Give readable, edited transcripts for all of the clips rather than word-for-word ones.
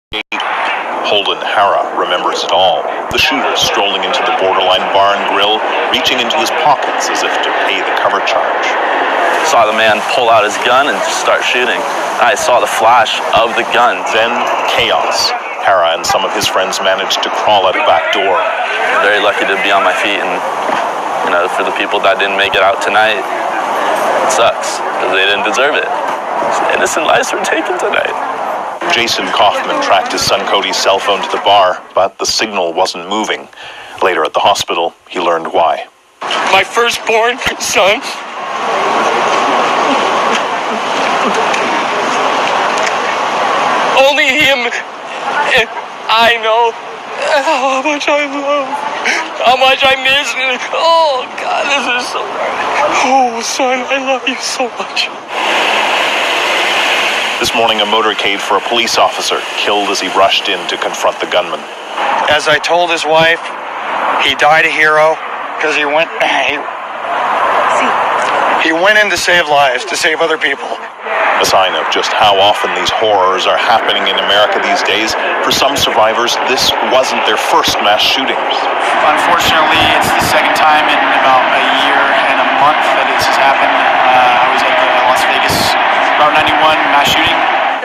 Holden Hara remembers it all. The shooter strolling into the borderline bar and grill, reaching into his pockets as if to pay the cover charge. Saw the man pull out his gun and just start shooting. I saw the flash of the gun. Then chaos. Hara and some of his friends managed to crawl out a back door. I'm very lucky to be on my feet, and for the people that didn't make it out tonight, it sucks because they didn't deserve it. Innocent lives were taken tonight. Jason Kaufman tracked his son Cody's cell phone to the bar, but the signal wasn't moving. Later at the hospital, he learned why. My firstborn son. Only him and I know how much I love, how much I miss. Oh, God, this is so hard. Oh, son, I love you so much. This morning, a motorcade for a police officer killed as he rushed in to confront the gunman. As I told his wife, he died a hero because he went in to save lives, to save other people. A sign of just how often these horrors are happening in America these days. For some survivors, this wasn't their first mass shooting. Unfortunately, it's the second time in about a year and a month that this has happened. I was at the Las Vegas Route 91 mass shooting.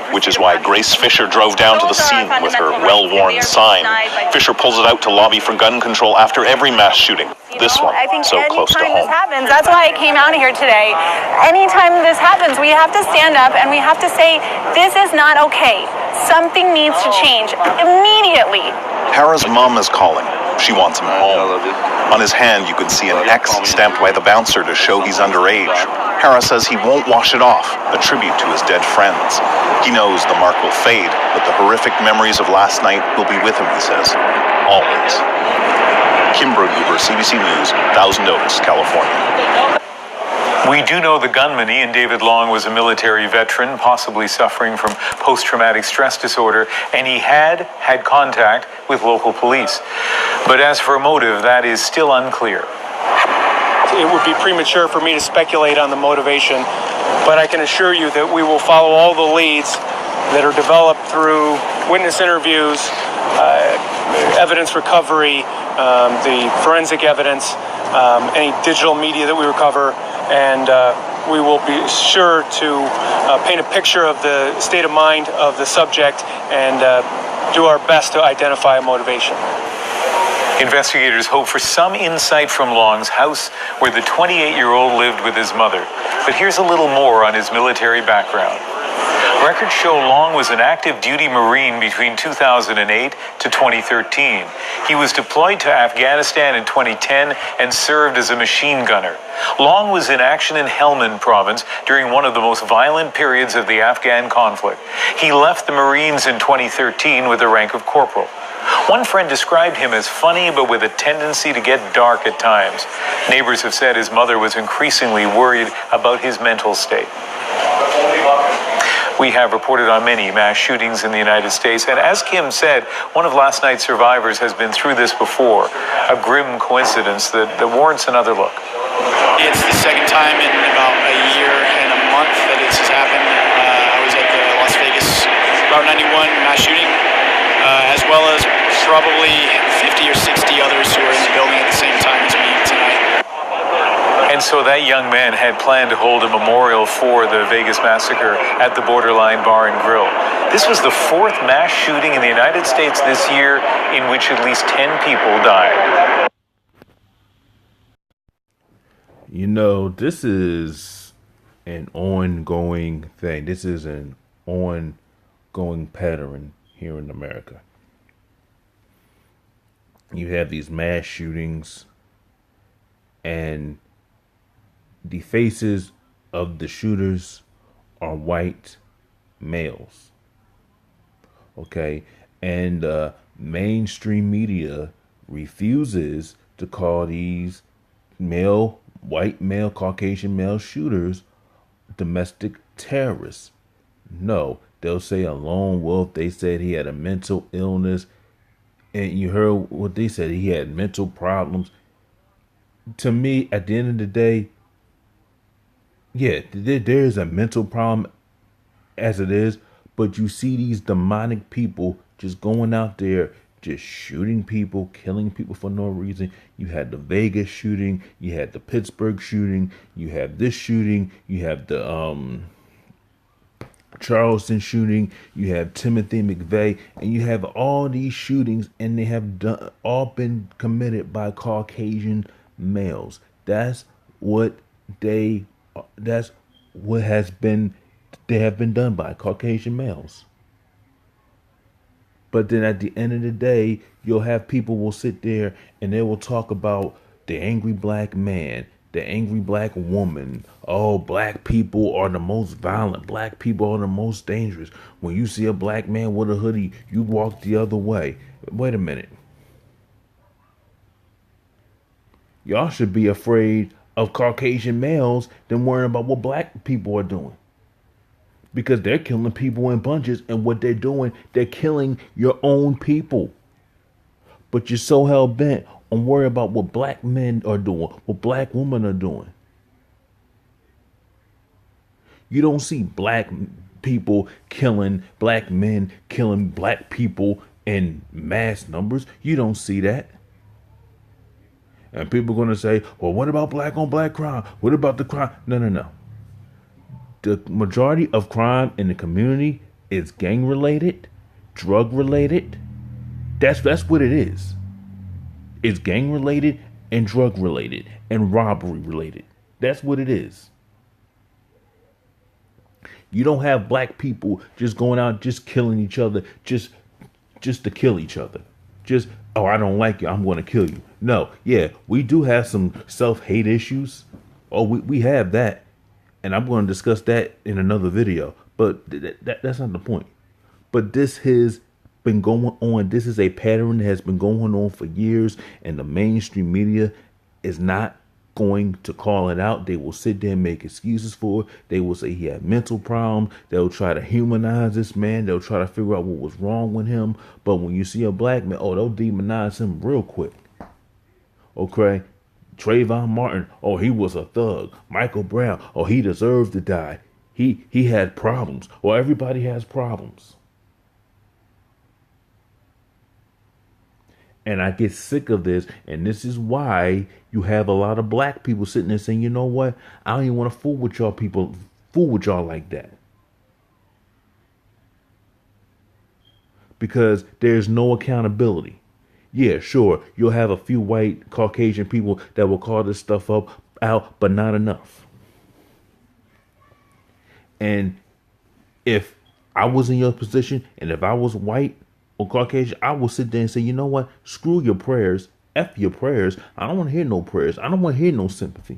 Which is why Grace Fisher drove down to the scene with her well-worn sign. Fisher pulls it out to lobby for gun control after every mass shooting. This one, so close to home. This happens, that's why I came out here today. Anytime this happens, we have to stand up and we have to say, this is not okay. Something needs to change immediately. Hara's mom is calling. She wants him home. On his hand, you could see an X stamped by the bouncer to show he's underage. Hara says he won't wash it off, a tribute to his dead friends. He knows the mark will fade, but the horrific memories of last night will be with him, he says. Always. Kim Brughuber, CBC News, Thousand Oaks, California. We do know the gunman, Ian David Long, was a military veteran, possibly suffering from post-traumatic stress disorder, and he had contact with local police. But as for motive, that is still unclear. It would be premature for me to speculate on the motivation, but I can assure you that we will follow all the leads that are developed through witness interviews, evidence recovery, the forensic evidence, any digital media that we recover, and we will be sure to paint a picture of the state of mind of the subject and do our best to identify a motivation. Investigators hope for some insight from Long's house, where the 28-year-old lived with his mother. But here's a little more on his military background. Records show Long was an active duty Marine between 2008 to 2013. He was deployed to Afghanistan in 2010 and served as a machine gunner. Long was in action in Helmand province during one of the most violent periods of the Afghan conflict. He left the Marines in 2013 with the rank of corporal. One friend described him as funny, but with a tendency to get dark at times. Neighbors have said his mother was increasingly worried about his mental state. We have reported on many mass shootings in the United States, and as Kim said, one of last night's survivors has been through this before, a grim coincidence that warrants another look. It's the second time in about a year and a month that this has happened. I was at the Las Vegas Route 91 mass shooting, as well as probably 50 or 60 others who were in the building at the same time as me tonight. And so that young man had planned to hold a memorial for the Vegas massacre at the Borderline Bar and Grill. This was the fourth mass shooting in the United States this year in which at least 10 people died. You know, this is an ongoing thing. This is an ongoing pattern here in America. You have these mass shootings, and the faces of the shooters are white males. Okay? And mainstream media refuses to call these white male, Caucasian male shooters domestic terrorists. No, they'll say a lone wolf. They said he had a mental illness. And you heard what they said. He had mental problems. To me, at the end of the day, yeah, there's a mental problem as it is. But you see these demonic people just going out there, just shooting people, killing people for no reason. You had the Vegas shooting, you had the Pittsburgh shooting, you have this shooting, you have the Charleston shooting, you have Timothy McVeigh, and you have all these shootings, and they have all been committed by Caucasian males. That's what they have been done by Caucasian males. But then at the end of the day, you'll have people will sit there and they will talk about the angry black man, the angry black woman. Oh, black people are the most violent. Black people are the most dangerous. When you see a black man with a hoodie, you walk the other way. Wait a minute. Y'all should be afraid of Caucasian males than worrying about what black people are doing. Because they're killing people in bunches, and what they're doing, they're killing your own people. But you're so hell bent on worrying about what black men are doing, what black women are doing. You don't see black people killing black men, killing black people in mass numbers. You don't see that. And people are going to say, well, what about black on black crime? What about the crime? No. The majority of crime in the community is gang related, drug related. That's what it is. It's gang related and drug related and robbery related. That's what it is. You don't have black people just going out just killing each other just to kill each other. Just, oh, I don't like you, I'm going to kill you. No, yeah, we do have some self-hate issues. Oh, we have that. And I'm going to discuss that in another video. But that's not the point. But this has been going on. This is a pattern that has been going on for years. And the mainstream media is not going to call it out. They will sit there and make excuses for it. They will say he had mental problems. They'll try to humanize this man. They'll try to figure out what was wrong with him. But when you see a black man, oh, they'll demonize him real quick. Okay? Trayvon Martin, oh, he was a thug. Michael Brown, oh, he deserved to die. He had problems. Well, everybody has problems. And I get sick of this, and this is why you have a lot of black people sitting there saying, you know what? I don't even want to fool with y'all like that. Because there's no accountability. Yeah, sure, you'll have a few white Caucasian people that will call this stuff out, but not enough. And if I was in your position, and if I was white or Caucasian, I would sit there and say, you know what? Screw your prayers. F your prayers. I don't want to hear no prayers. I don't want to hear no sympathy.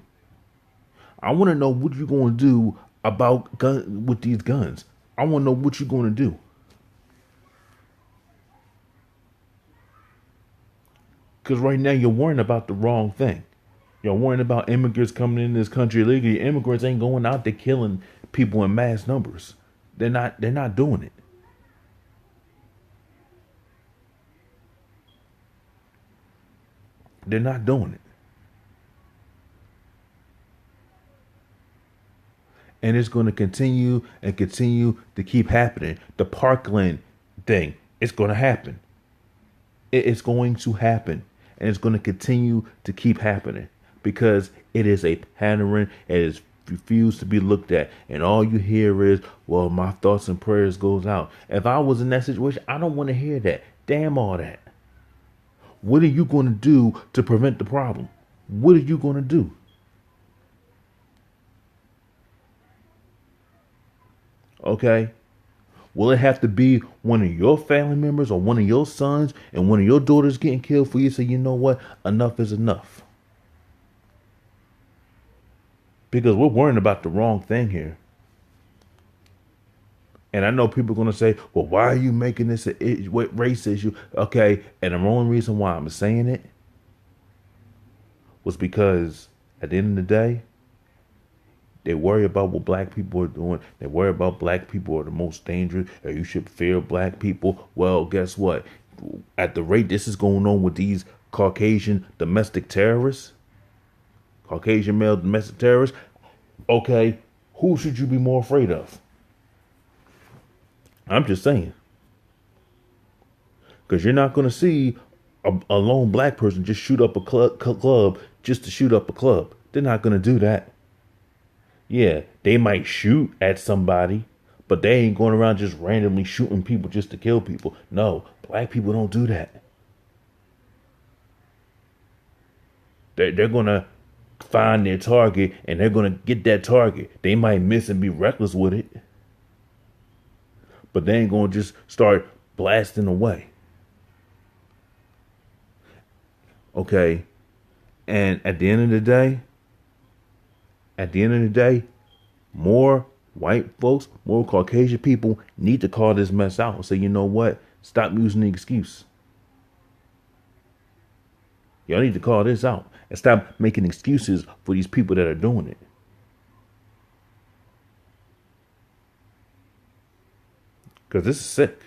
I want to know what you're going to do about with these guns. I want to know what you're going to do. Because right now you're worrying about the wrong thing. You're worrying about immigrants coming in this country illegally. Immigrants ain't going out there killing people in mass numbers. They're not doing it. They're not doing it. And it's going to continue to keep happening. The Parkland thing, it's going to happen. It's going to happen. And it's going to continue to keep happening because it is a pattern. It is refused to be looked at. And all you hear is, well, my thoughts and prayers goes out. If I was in that situation, I don't want to hear that. Damn all that. What are you going to do to prevent the problem? What are you going to do? Okay. Will it have to be one of your family members or one of your sons and one of your daughters getting killed for you to say, you know what? Enough is enough. Because we're worrying about the wrong thing here. And I know people are going to say, well, why are you making this a race issue? Okay. And the only reason why I'm saying it was because at the end of the day, they worry about what black people are doing. They worry about black people are the most dangerous, or you should fear black people. Well, guess what? At the rate this is going on with these Caucasian domestic terrorists, Caucasian male domestic terrorists, okay, who should you be more afraid of? I'm just saying. Because you're not going to see a lone black person just shoot up a club just to shoot up a club. They're not going to do that. Yeah, they might shoot at somebody, but they ain't going around just randomly shooting people just to kill people. No, black people don't do that. They're going to find their target and they're going to get that target. They might miss and be reckless with it, but they ain't going to just start blasting away. Okay. And at the end of the day, more white folks, more Caucasian people need to call this mess out and say, you know what? Stop using the excuse. Y'all need to call this out and stop making excuses for these people that are doing it. Because this is sick.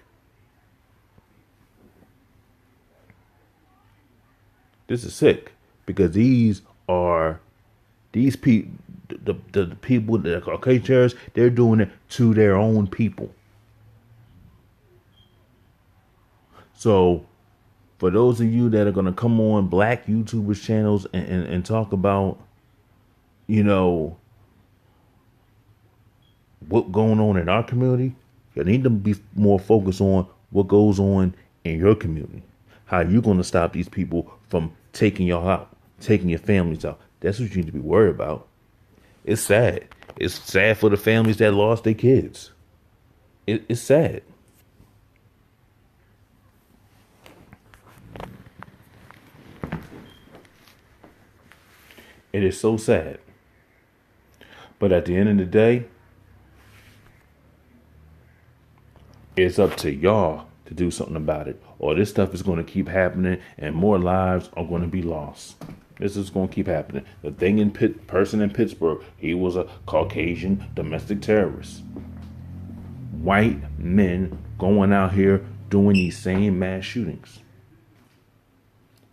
This is sick because these people, the people that are Caucasian terrorists, they're doing it to their own people. So, for those of you that are going to come on black YouTubers channels and talk about, you know, what going on in our community, you need to be more focused on what goes on in your community. How you going to stop these people from taking y'all out, taking your families out. That's what you need to be worried about. It's sad. It's sad for the families that lost their kids. It's sad. It is so sad. But at the end of the day, it's up to y'all to do something about it, or this stuff is going to keep happening and more lives are going to be lost. This is going to keep happening. The thing in person in Pittsburgh, he was a Caucasian domestic terrorist. White men going out here doing these same mass shootings.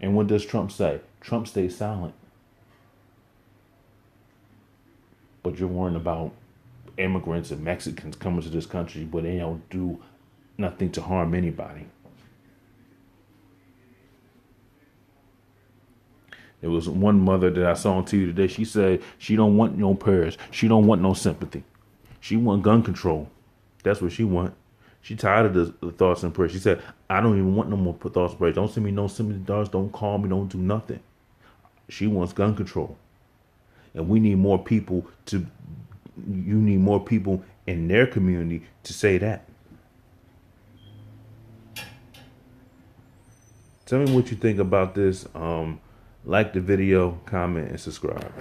And what does Trump say? Trump stays silent. But you're worrying about immigrants and Mexicans coming to this country, but they don't do nothing to harm anybody. There was one mother that I saw on TV today. She said she don't want no prayers. She don't want no sympathy. She want gun control. That's what she want. She tired of the thoughts and prayers. She said, I don't even want no more thoughts and prayers. Don't send me no sympathy dollars. Don't call me. Don't do nothing. She wants gun control. And we need more people you need more people in their community to say that. Tell me what you think about this. Like the video, comment, and subscribe.